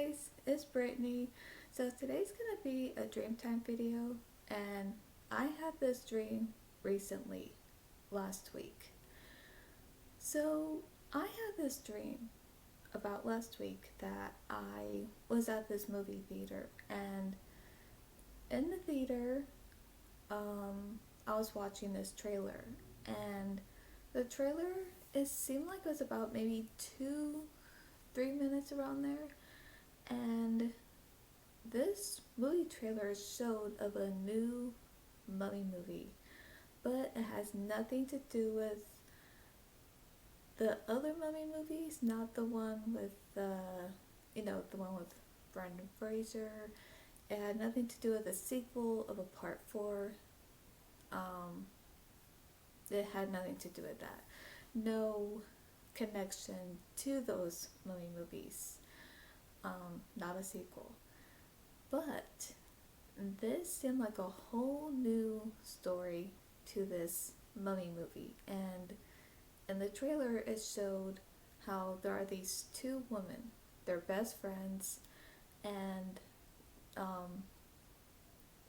guys, it's Brittany. So today's gonna be a dream time video, and I had this dream recently, last week. So I had this dream about last week that I was at this movie theater, and in the theater, I was watching this trailer, and the trailer it seemed like it was about maybe 3 minutes around there, and this movie trailer showed of a new Mummy movie, but it has nothing to do with the other Mummy movies, not the one with the one with Brendan Fraser. It had nothing to do with the sequel of a part four. Um, it had nothing to do with that. No connection to those Mummy movies. Not a sequel. But this seemed like a whole new story to this Mummy movie. And in the trailer, it showed how there are these two women. They're best friends, and um,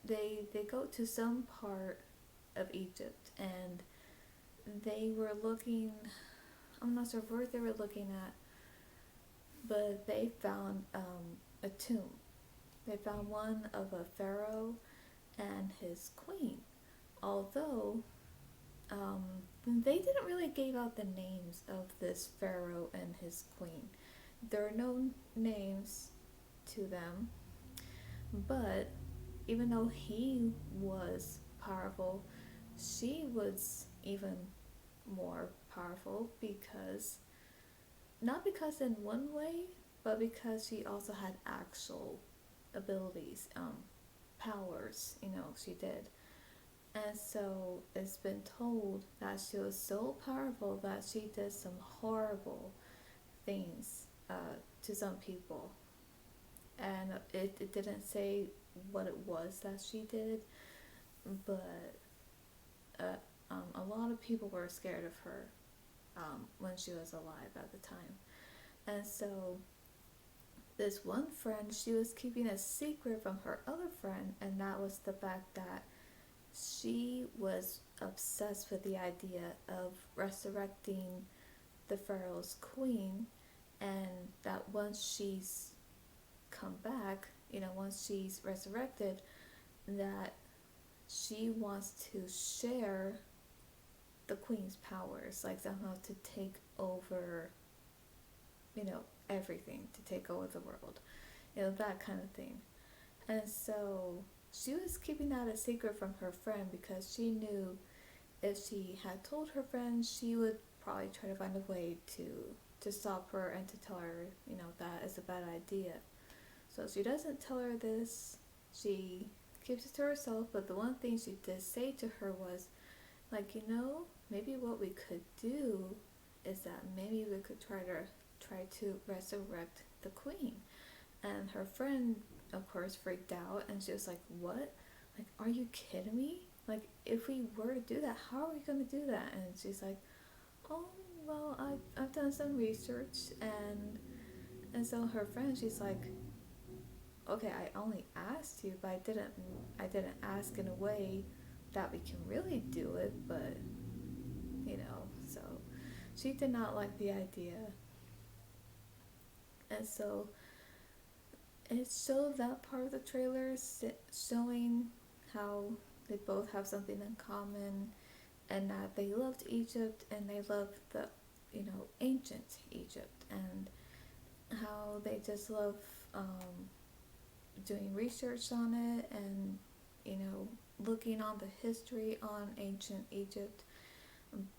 they go to some part of Egypt, and they were looking. I'm not sure where they were looking at, but they found a tomb. They found one of a pharaoh and his queen. Although um, they didn't really give out the names of this pharaoh and his queen. There are no names to them, but even though he was powerful, she was even more powerful because, not because in one way, but because she also had actual abilities, powers, she did. And so it's been told that she was so powerful that she did some horrible things to some people. And it didn't say what it was that she did, but uh, a lot of people were scared of her when she was alive at the time. And so this one friend, she was keeping a secret from her other friend, and that was the fact that she was obsessed with the idea of resurrecting the pharaoh's queen, and that once she's come back, once she's resurrected, that she wants to share the queen's powers, like somehow to take over, everything, to take over the world, that kind of thing. And so she was keeping that a secret from her friend because she knew if she had told her friend, she would probably try to find a way to stop her and to tell her, that is a bad idea. So she doesn't tell her this. She keeps it to herself. But the one thing she did say to her was, like, maybe what we could do is that maybe we could try to resurrect the queen. And her friend, of course, freaked out, and she was like, "What? Like, are you kidding me? Like, if we were to do that, how are we gonna do that?" And she's like, "Oh, well, I've done some research," and so her friend, she's like, "Okay, I only asked you, but I didn't ask in a way that we can really do it, but so she did not like the idea." And so it showed that part of the trailer showing how they both have something in common, and that they loved Egypt and they loved the ancient Egypt, and how they just love doing research on it, and looking on the history on ancient Egypt.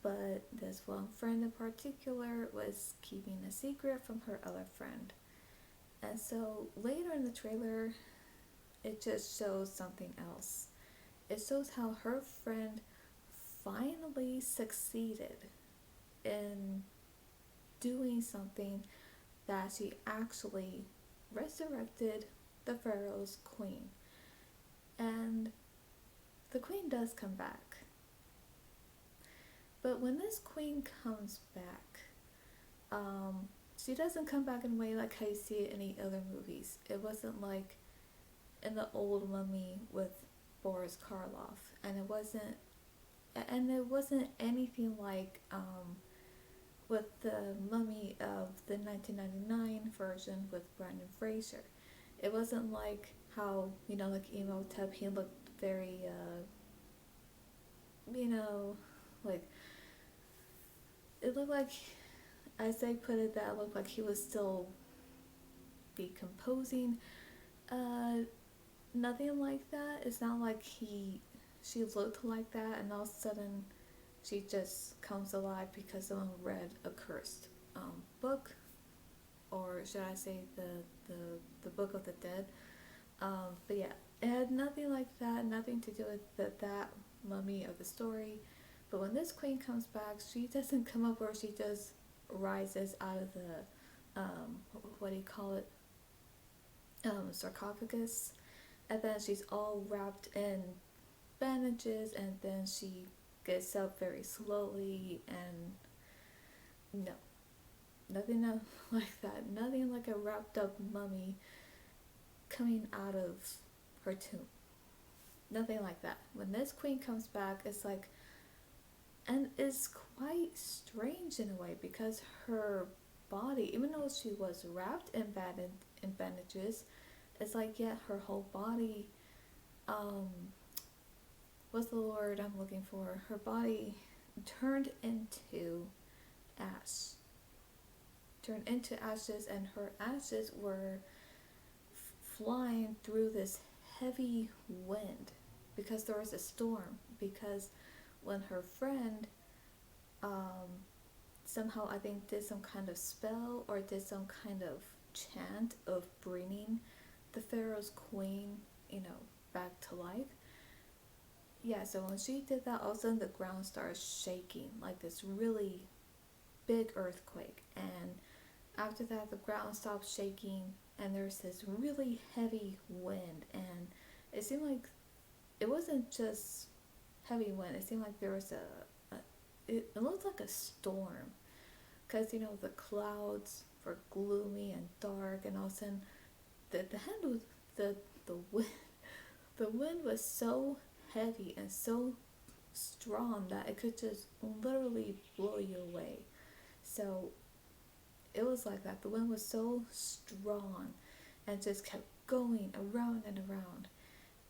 But this one friend in particular was keeping a secret from her other friend. And so later in the trailer, it just shows something else. It shows how her friend finally succeeded in doing something, that she actually resurrected the pharaoh's queen. And the queen does come back. But when this queen comes back, she doesn't come back in a way like how you see it in any other movies. It wasn't like in the old Mummy with Boris Karloff, and it wasn't anything like with the Mummy of the 1999 version with Brendan Fraser. It wasn't like how, like Imhotep, he looked very, you know, like, it looked like, as they put it, that looked like he was still decomposing. Uh, Nothing like that. It's not like she looked like that and all of a sudden she just comes alive because someone read a cursed book, or should I say the Book of the Dead. But yeah, it had nothing like that, nothing to do with that mummy of the story. But when this queen comes back, she doesn't come up where she just rises out of the what do you call it, sarcophagus, and then she's all wrapped in bandages, and then she gets up very slowly, and no, nothing like that, nothing like a wrapped up mummy coming out of her tomb, nothing like that. When this queen comes back, it's like, and it's quite strange in a way because her body, even though she was wrapped in bandages, it's like, yeah, her whole body, um, what's the word I'm looking for? Her body turned into ash, turned into ashes, and her ashes were flying through this heavy wind because there was a storm. Because when her friend um, somehow, I think, did some kind of spell or did some kind of chant of bringing the Pharaoh's queen, back to life. Yeah, so when she did that, all of a sudden the ground started shaking like this really big earthquake. And after that, the ground stopped shaking, and there's this really heavy wind. And it seemed like it wasn't just heavy wind, it seemed like there was it looked like a storm. Because, the clouds were gloomy and dark, and all of a sudden, the hand was, the wind, the wind was so heavy and so strong that it could just literally blow you away. So it was like that. The wind was so strong and just kept going around and around.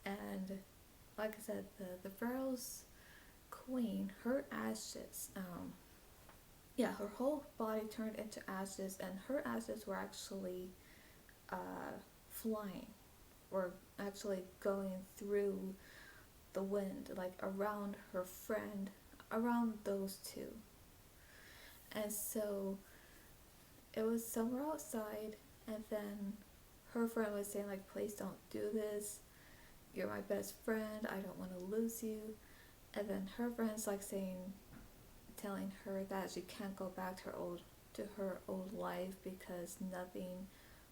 And like I said, the Pharaoh's queen, her ashes, yeah, her whole body turned into ashes, and her ashes were actually flying, or actually going through the wind, like around her friend, around those two. And so it was somewhere outside, and then her friend was saying, like, please don't do this. You're my best friend. I don't want to lose you. And then her friend's like telling her that she can't go back to her old life because nothing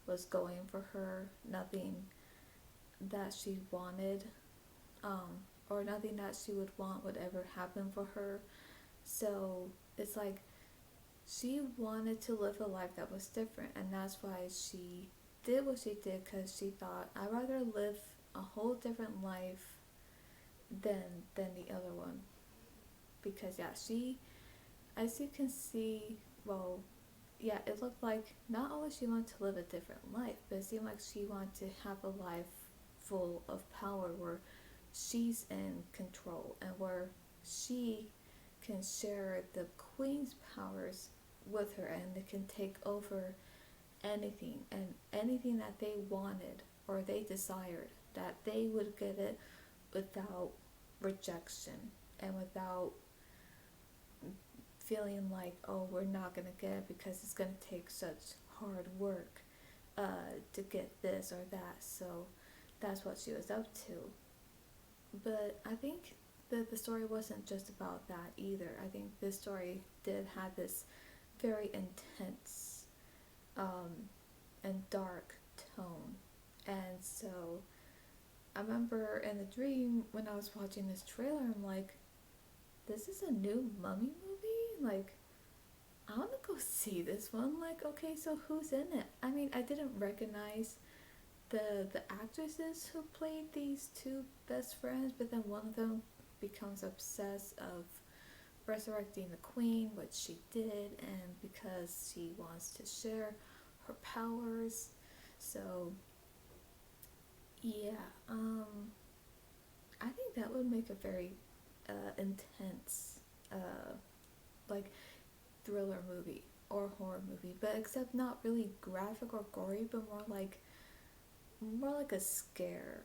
was going for her, nothing that she wanted, or nothing that she would want would ever happen for her. So it's like she wanted to live a life that was different, and that's why she did what she did, because she thought, I'd rather live a whole different life than the other one. Because yeah, she, as you can see, well, yeah, it looked like not only she wanted to live a different life, but it seemed like she wanted to have a life full of power where she's in control and where she can share the queen's powers with her, and they can take over anything, and anything that they wanted or they desired, that they would get it without rejection and without feeling like, oh, we're not going to get it because it's going to take such hard work to get this or that. So that's what she was up to. But I think that the story wasn't just about that either. I think this story did have this very intense and dark tone. And so I remember in the dream when I was watching this trailer, I'm like, this is a new Mummy movie? Like, I want to go see this one. Like, okay, so who's in it? I mean, I didn't recognize the actresses who played these two best friends, but then one of them becomes obsessed of resurrecting the queen, which she did, and because she wants to share her powers. So yeah, I think that would make a very intense, like thriller movie or horror movie, but except not really graphic or gory, but more like a scare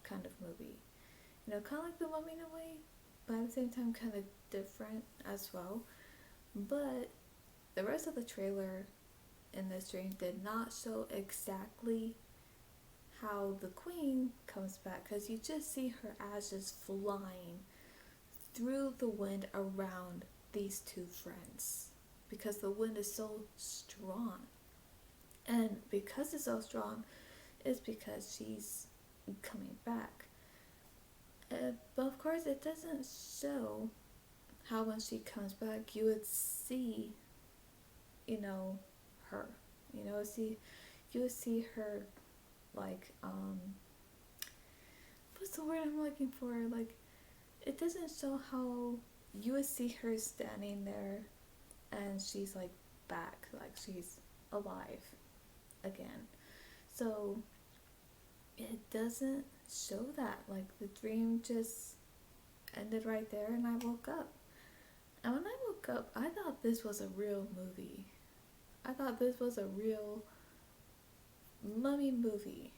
kind of movie. You know, kind of like The Mummy in a way, but at the same time, kind of different as well. But the rest of the trailer in this dream did not show exactly how the queen comes back, because you just see her ashes flying through the wind around these two friends because the wind is so strong. And because it's so strong, it's because she's coming back. But of course, it doesn't show how when she comes back, you would see, you know, her. You would see her like what's the word I'm looking for? Like, it doesn't show how you would see her standing there and she's like back, like she's alive again. So it doesn't show that. Like, the dream just ended right there and I woke up. And when I woke up, I thought this was a real movie. I thought this was a real mummy movie.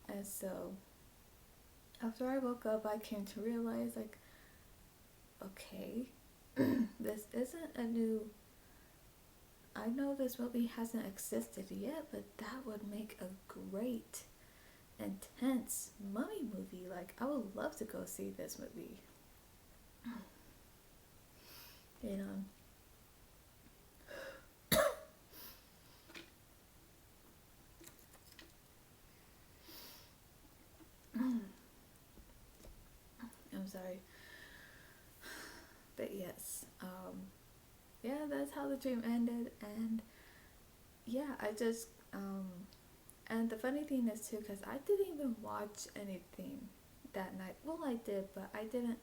And so after I woke up, I came to realize, like, okay, this isn't a new. I know this movie hasn't existed yet, but that would make a great, intense mummy movie. Like, I would love to go see this movie. You know, I'm sorry, but yes, yeah, that's how the dream ended, and yeah, and the funny thing is too, because I didn't even watch anything that night. Well, I did, but I didn't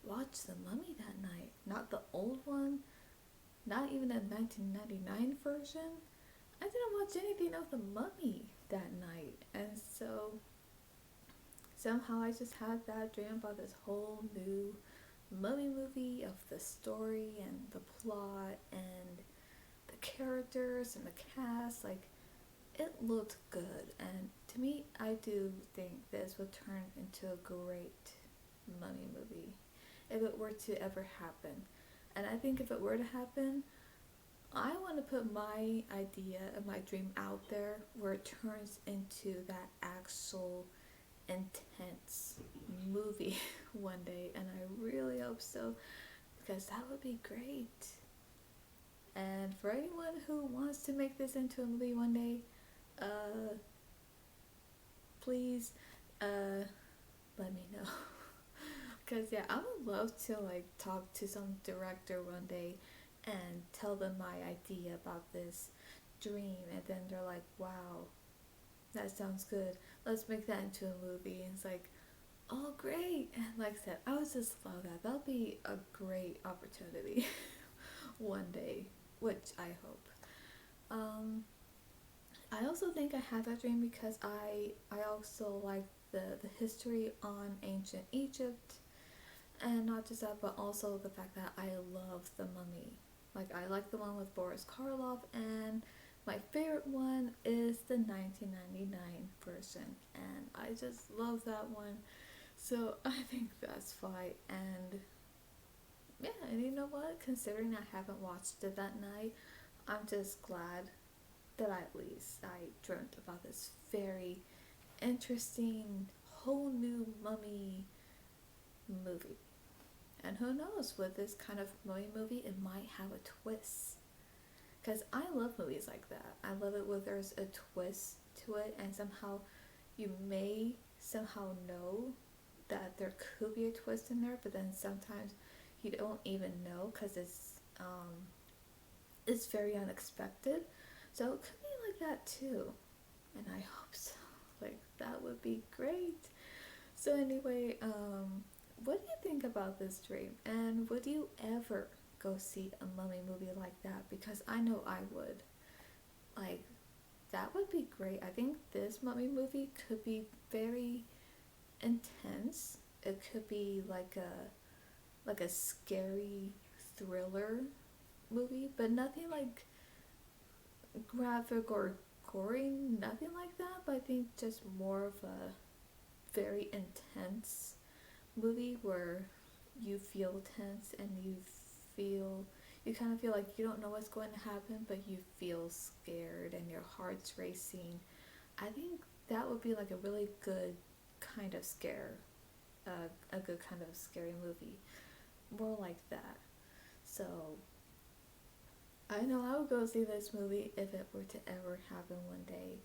watch The Mummy that night. Not the old one, not even the 1999 version. I didn't watch anything of The Mummy that night. And so somehow I just had that dream about this whole new mummy movie, of the story and the plot and the characters and the cast. Like, it looked good, and to me, I do think this would turn into a great mummy movie if it were to ever happen. And I think if it were to happen, I want to put my idea of my dream out there where it turns into that actual intense movie one day, and I really hope so, because that would be great. And for anyone who wants to make this into a movie one day, uh, please, uh, let me know. Cause yeah, I would love to like talk to some director one day and tell them my idea about this dream, and then they're like, "Wow, that sounds good. Let's make that into a movie." And it's like, "Oh, great!" And like I said, I would just love that. That'll be a great opportunity one day, which I hope. Um, I also think I had that dream because I also like the history on ancient Egypt, and not just that, but also the fact that I love The Mummy. Like, I like the one with Boris Karloff, and my favorite one is the 1999 version, and I just love that one. So I think that's fine. And yeah, and you know what? Considering I haven't watched it that night, I'm just glad that at least I dreamt about this very interesting whole new mummy movie. And who knows, with this kind of mummy movie, it might have a twist. Because I love movies like that. I love it when there's a twist to it, and somehow you may somehow know that there could be a twist in there, but then sometimes you don't even know because it's it's very unexpected. So it could be like that too. And I hope so. Like, that would be great. So anyway, what do you think about this dream? And would you ever go see a mummy movie like that? Because I know I would. Like, that would be great. I think this mummy movie could be very intense. It could be like a scary thriller movie, but nothing like graphic or gory, nothing like that. But I think just more of a very intense movie where you feel tense and you kind of feel like you don't know what's going to happen, but you feel scared and your heart's racing. I think that would be like a really good kind of scare, a good kind of scary movie, more like that. So I know I would go see this movie if it were to ever happen one day.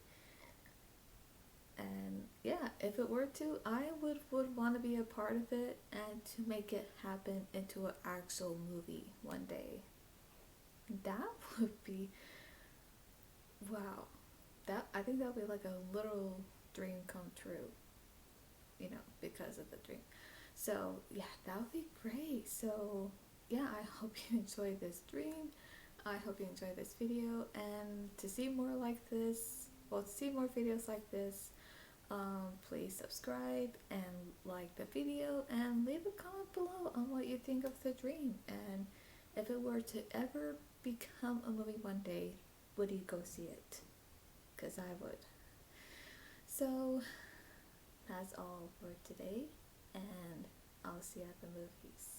And yeah, if it were to, I would want to be a part of it and to make it happen into an actual movie one day. That would be, wow. That, I think that would be like a literal dream come true, because of the dream. So yeah, that would be great. So yeah, I hope you enjoyed this dream. I hope you enjoyed this video, and to see more like this, well, to see more videos like this, please subscribe and like the video and leave a comment below on what you think of the dream, and if it were to ever become a movie one day, would you go see it? Because I would. So that's all for today, and I'll see you at the movies.